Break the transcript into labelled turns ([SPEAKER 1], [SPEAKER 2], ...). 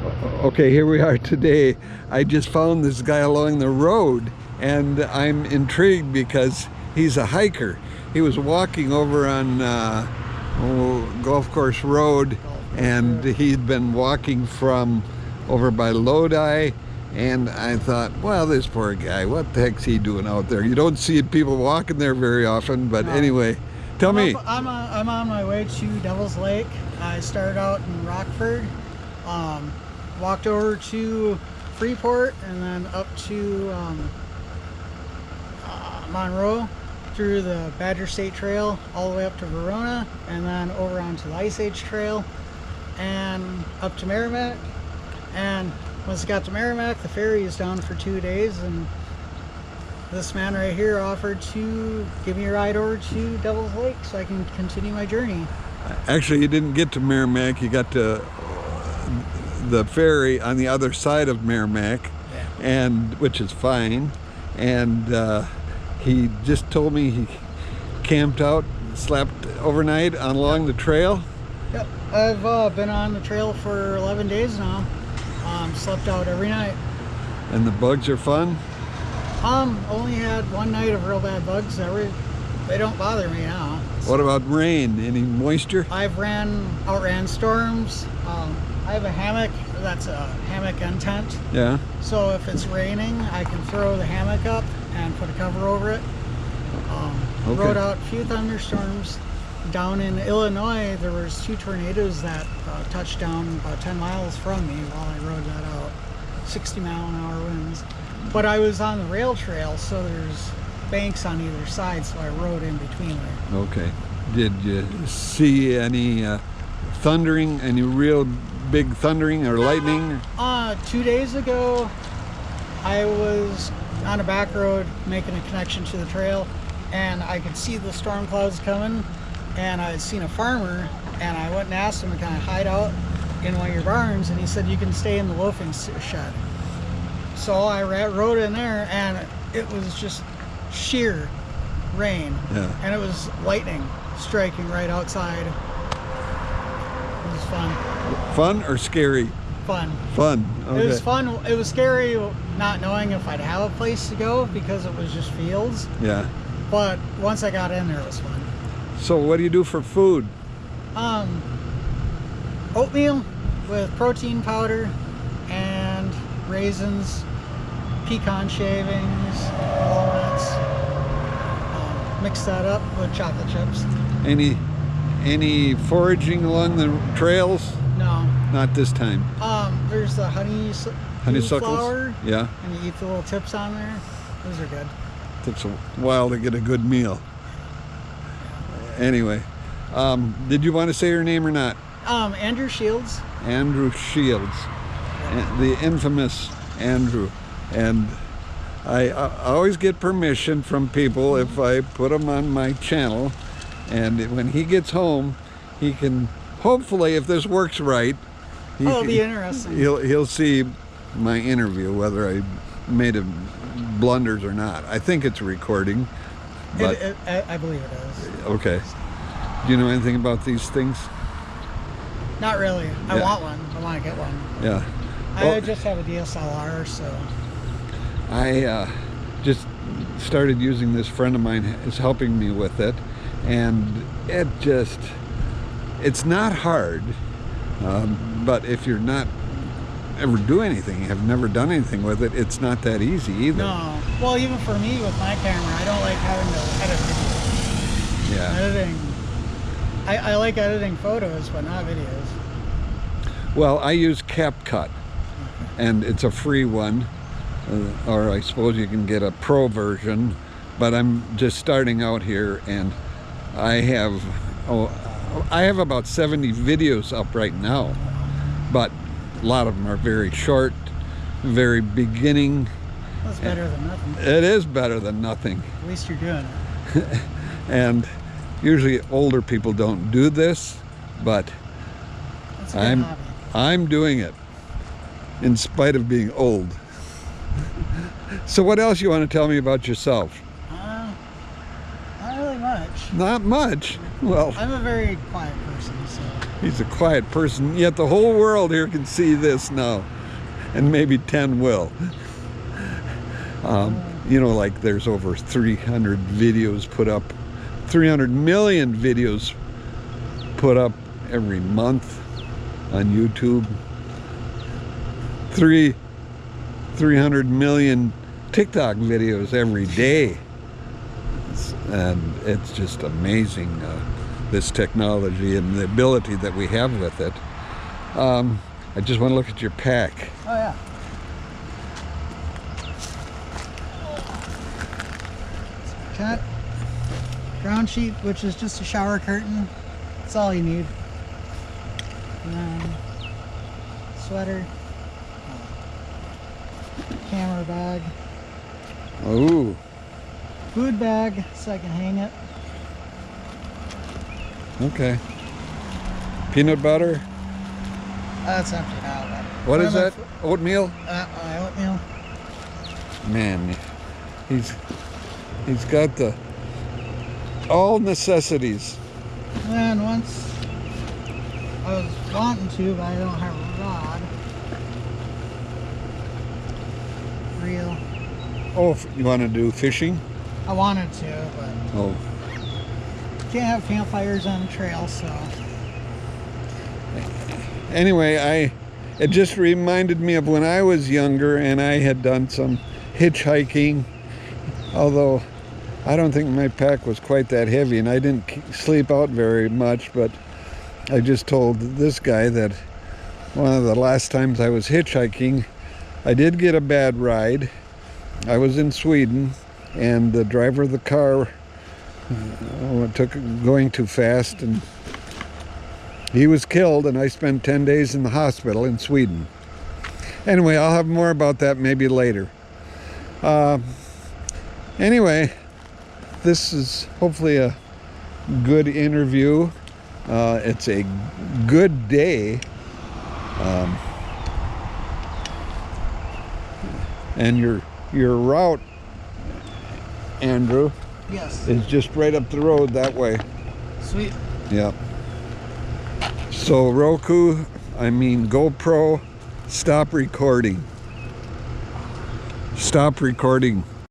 [SPEAKER 1] Okay, here we are today. I just found this guy along the road and I'm intrigued because he's a hiker. He was walking over on Golf Course Road, and he'd been walking from over by Lodi, and I thought, well, this poor guy, what the heck's he doing out there? You don't see people walking there very often, but anyway, tell me.
[SPEAKER 2] I'm on my way to Devil's Lake. I started out in Rockford, walked over to Freeport, and then up to Monroe through the Badger State Trail all the way up to Verona, and then over onto the Ice Age Trail and up to Merrimack. And once I got to Merrimack, the ferry is down for 2 days, and this man right here offered to give me a ride over to Devil's Lake so I can continue my journey.
[SPEAKER 1] Actually, you didn't get to Merrimack. You got to the ferry on the other side of Merrimack, and which is fine. And he just told me he camped out, slept overnight along the trail.
[SPEAKER 2] Yep, I've been on the trail for 11 days now. Slept out every night.
[SPEAKER 1] And the bugs are fun?
[SPEAKER 2] Only had one night of real bad bugs. They don't bother me now.
[SPEAKER 1] What about rain? Any moisture?
[SPEAKER 2] I've outran storms. I have a hammock. That's a hammock and tent.
[SPEAKER 1] Yeah.
[SPEAKER 2] So if it's raining, I can throw the hammock up and put a cover over it. Rode out a few thunderstorms. Down in Illinois, there was 2 tornadoes that touched down about 10 miles from me while I rode that out. 60-mile-an-hour winds. But I was on the rail trail, so there's banks on either side, so I rode in between there.
[SPEAKER 1] Okay. Did you see any thundering, any real big thundering or lightning?
[SPEAKER 2] 2 days ago, I was on a back road making a connection to the trail, and I could see the storm clouds coming, and I had seen a farmer, and I went and asked him to kind of hide out in one of your barns, and he said you can stay in the loafing shed. So I rode in there, and it was just sheer rain, and it was lightning striking right outside. It was fun.
[SPEAKER 1] Fun or scary?
[SPEAKER 2] Fun.
[SPEAKER 1] Fun. Okay.
[SPEAKER 2] It was fun. It was scary not knowing if I'd have a place to go because it was just fields.
[SPEAKER 1] Yeah.
[SPEAKER 2] But once I got in there, it was fun.
[SPEAKER 1] So what do you do for food?
[SPEAKER 2] Oatmeal with protein powder and raisins, pecan shavings, walnuts. Mix that up with chocolate chips.
[SPEAKER 1] Any foraging along the trails?
[SPEAKER 2] No.
[SPEAKER 1] Not this time.
[SPEAKER 2] There's the honeysuckles. Flower,
[SPEAKER 1] yeah.
[SPEAKER 2] And you eat the little tips on there. Those are good.
[SPEAKER 1] Takes a while to get a good meal. Anyway, did you want to say your name or not?
[SPEAKER 2] Andrew Shields.
[SPEAKER 1] Andrew Shields, the infamous Andrew. And I always get permission from people if I put them on my channel, and when he gets home, he can hopefully, if this works right,
[SPEAKER 2] it'll be interesting.
[SPEAKER 1] He'll see my interview, whether I made a blunders or not. I think it's recording, but
[SPEAKER 2] I believe it is.
[SPEAKER 1] Okay. Do you know anything about these things?
[SPEAKER 2] Not really. I want one. I want to get one.
[SPEAKER 1] Yeah.
[SPEAKER 2] I just have a DSLR, so.
[SPEAKER 1] I just started using this. Friend of mine is helping me with it, and it's not hard, but if you're not ever do anything, have never done anything with it, it's not that easy either.
[SPEAKER 2] No. Well, even for me with my camera, I don't like having to edit videos.
[SPEAKER 1] Yeah.
[SPEAKER 2] Editing. I like editing photos, but not videos.
[SPEAKER 1] Well, I use CapCut, and it's a free one, or I suppose you can get a pro version, but I'm just starting out here, and I have about 70 videos up right now, but a lot of them are very short, very beginning.
[SPEAKER 2] That's better than nothing.
[SPEAKER 1] It is better than nothing.
[SPEAKER 2] At least you're doing it.
[SPEAKER 1] And usually older people don't do this, but I'm doing it in spite of being old. So what else you want to tell me about yourself?
[SPEAKER 2] Not really much.
[SPEAKER 1] Not much? Well,
[SPEAKER 2] I'm a very quiet person, so.
[SPEAKER 1] He's a quiet person, yet the whole world here can see this now, and maybe 10 will. You know, like there's over 300 videos put up, 300 million videos put up every month on YouTube. 300 million TikTok videos every day. And it's just amazing, this technology and the ability that we have with it. I just want to look at your pack.
[SPEAKER 2] Oh yeah. Cat, ground sheet, which is just a shower curtain. That's all you need. And then sweater, camera bag,
[SPEAKER 1] Ooh,
[SPEAKER 2] food bag so I can hang it.
[SPEAKER 1] okay. Peanut butter.
[SPEAKER 2] That's empty now.
[SPEAKER 1] What is that? Oatmeal?
[SPEAKER 2] My oatmeal.
[SPEAKER 1] Man, he's got all necessities.
[SPEAKER 2] And once I was wanting to, but I don't have a rod. Reel.
[SPEAKER 1] Oh, you want to do fishing?
[SPEAKER 2] I wanted to, but
[SPEAKER 1] Oh,
[SPEAKER 2] can't have campfires on the trail, so.
[SPEAKER 1] anyway, it just reminded me of when I was younger and I had done some hitchhiking, although I don't think my pack was quite that heavy and I didn't sleep out very much, but I just told this guy that one of the last times I was hitchhiking, I did get a bad ride. I was in Sweden and the driver of the car going too fast, and he was killed, and I spent 10 days in the hospital in Sweden. Anyway, I'll have more about that maybe later. Anyway, this is hopefully a good interview. It's a good day. And your route, Andrew,
[SPEAKER 2] Yes.
[SPEAKER 1] is just right up the road that way.
[SPEAKER 2] Sweet.
[SPEAKER 1] Yeah. So GoPro, stop recording. Stop recording.